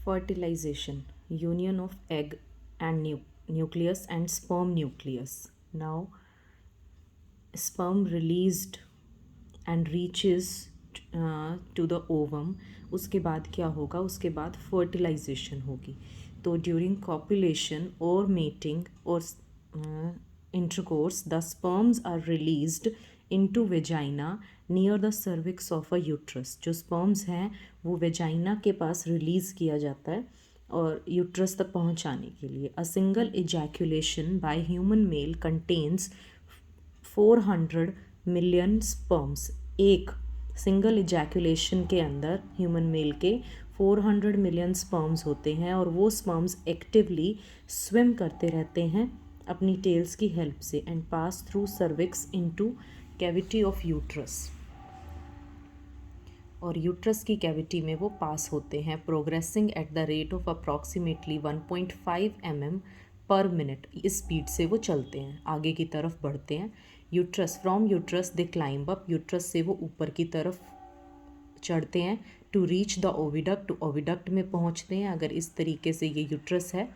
Fertilization, union of egg and nucleus and sperm nucleus. Now, sperm released and reaches to the ovum. उसके बाद क्या होगा, उसके बाद fertilization होगी. तो during copulation or mating or intercourse, the sperms are released into vagina near the cervix of a uterus. जो sperms हैं वो vagina के पास release किया जाता है और uterus तक पहुंचाने के लिए. A single ejaculation by human male contains 400 million sperms. एक सिंगल इजैकुलेशन के अंदर ह्यूमन मेल के 400 मिलियन स्पर्म्स होते हैं और वो स्पर्म्स एक्टिवली स्विम करते रहते हैं अपनी टेल्स की हेल्प से and pass through cervix into cavity of uterus. और यूट्रस की कैविटी में वो पास होते हैं progressing at the rate of approximately 1.5 mm पर मिनट. इस स्पीड से वो चलते हैं, आगे की तरफ बढ़ते हैं. Uterus, from uterus they climb up. Uterus से वो ऊपर की तरफ चढ़ते हैं to reach the oviduct. Oviduct में पहुंचते हैं. अगर इस तरीके से ये यूट्रस है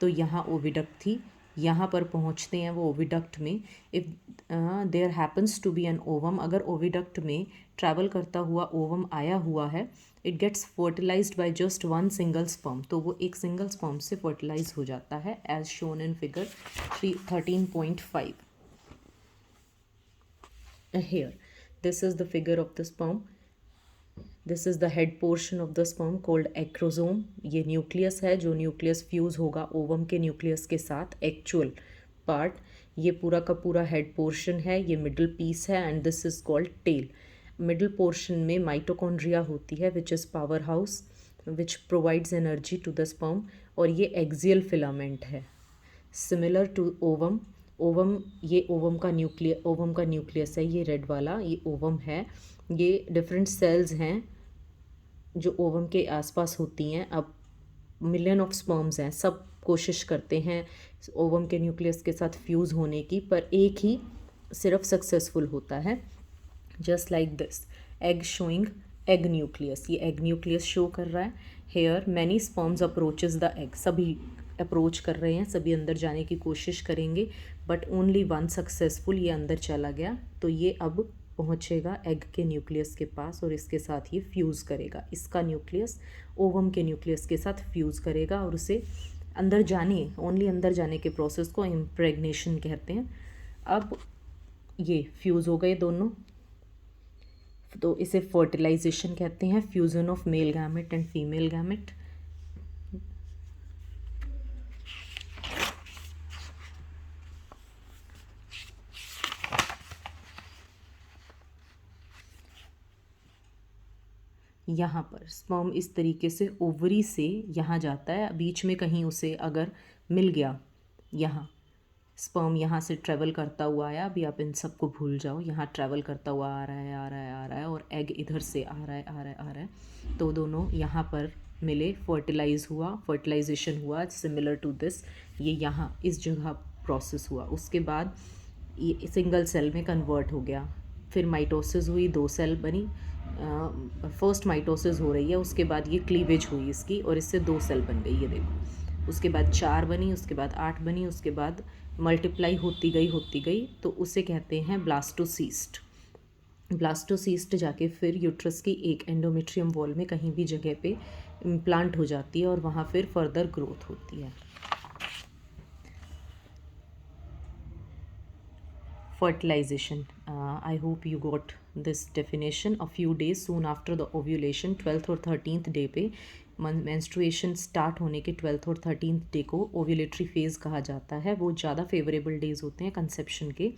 तो यहाँ ओविडक्ट थी, यहाँ पर पहुँचते हैं वो ओविडक्ट में. If there happens to be an ovum, अगर ओविडक्ट में ट्रैवल करता हुआ ओवम आया हुआ है, it gets fertilised by just one single sperm. तो वो एक सिंगल स्पर्म से फर्टिलाइज हो जाता है as shown in figure 13.5. Here, this is the figure of the sperm. This is the head portion of the sperm called acrosome. ये nucleus है, जो न्यूक्लियस फ्यूज़ होगा ओवम के न्यूक्लियस के साथ. एक्चुअल पार्ट ये पूरा का पूरा हेड पोर्शन है. ये मिडल पीस है and this is called tail. Middle portion में माइटोकॉन्ड्रिया होती है which is power house which provides energy to the sperm. और ये एक्सियल फिलामेंट है सिमिलर टू ओवम. ओवम, ये ओवम का न्यूक्लियस है, ये रेड वाला ये ओवम है. ये डिफरेंट सेल्स हैं जो ओवम के आसपास होती हैं. अब मिलियन ऑफ स्पर्म्स हैं, सब कोशिश करते हैं ओवम के न्यूक्लियस के साथ फ्यूज़ होने की, पर एक ही सिर्फ सक्सेसफुल होता है. Just like this egg showing egg nucleus. ये एग न्यूक्लियस शो कर रहा है. Here many sperms approaches the egg. सभी अप्रोच कर रहे हैं, सभी अंदर जाने की कोशिश करेंगे, बट ओनली वन सक्सेसफुल. ये अंदर चला गया तो ये अब पहुंचेगा एग के न्यूक्लियस के पास और इसके साथ ये फ्यूज़ करेगा. इसका न्यूक्लियस ओवम के न्यूक्लियस के साथ फ्यूज़ करेगा और उसे अंदर जाने के प्रोसेस को इम्प्रेग्नेशन कहते हैं. अब ये फ्यूज़ हो गए दोनों, तो इसे फर्टिलाइजेशन कहते हैं. Fusion of male gamete and female gamete. यहाँ पर स्पर्म इस तरीके से ओवरी से यहाँ जाता है. बीच में कहीं उसे अगर मिल गया, यहाँ स्पर्म यहाँ से ट्रैवल करता हुआ आया. अभी आप इन सब को भूल जाओ. यहाँ ट्रैवल करता हुआ आ रहा है और एग इधर से आ रहा है. तो दोनों यहाँ पर मिले, फर्टिलाइजेशन हुआ सिमिलर टू दिस. ये यहाँ इस जगह प्रोसेस हुआ. उसके बाद ये सिंगल सेल में कन्वर्ट हो गया. फिर माइटोसिस हुई, 2 सेल बनी. फर्स्ट माइटोसिस हो रही है, उसके बाद ये क्लीवेज हुई इसकी और इससे 2 सेल बन गई. ये देखो, उसके बाद 4 बनी, उसके बाद 8 बनी, उसके बाद मल्टीप्लाई होती गई तो उसे कहते हैं ब्लास्टोसिस्ट. ब्लास्टोसिस्ट जाके फिर यूट्रस की एक एंडोमेट्रियम वॉल में कहीं भी जगह पे इम्प्लांट हो जाती है और वहाँ फिर फर्दर ग्रोथ होती है. Fertilization. I hope you got this definition. A few days soon after the ovulation, 12th और 13th डे पे menstruation स्टार्ट होने के 12th और 13th डे को ओव्यूलेटरी फेज़ कहा जाता है. वो ज़्यादा फेवरेबल डेज़ होते हैं कंसेप्शन के,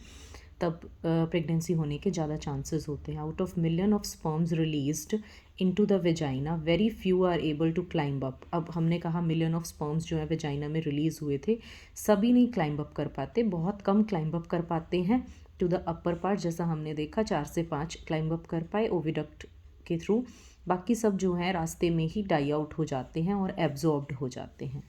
तब प्रेगनेंसी होने के ज़्यादा चांसेस होते हैं. Out of million of sperms released into the vagina, very few are able to climb up. अब हमने कहा मिलियन ऑफ स्पर्म्स जो है वेजाइना में रिलीज़ हुए थे, सभी नहीं क्लाइंब अप कर पाते, बहुत कम क्लाइंब अप कर पाते हैं टू द अपर पार्ट. जैसा हमने देखा 4 से 5 क्लाइंब अप कर पाए ओविडक्ट के थ्रू. बाकी सब जो हैं रास्ते में ही डाई आउट हो जाते हैं और एब्जॉर्ब्ड हो जाते हैं.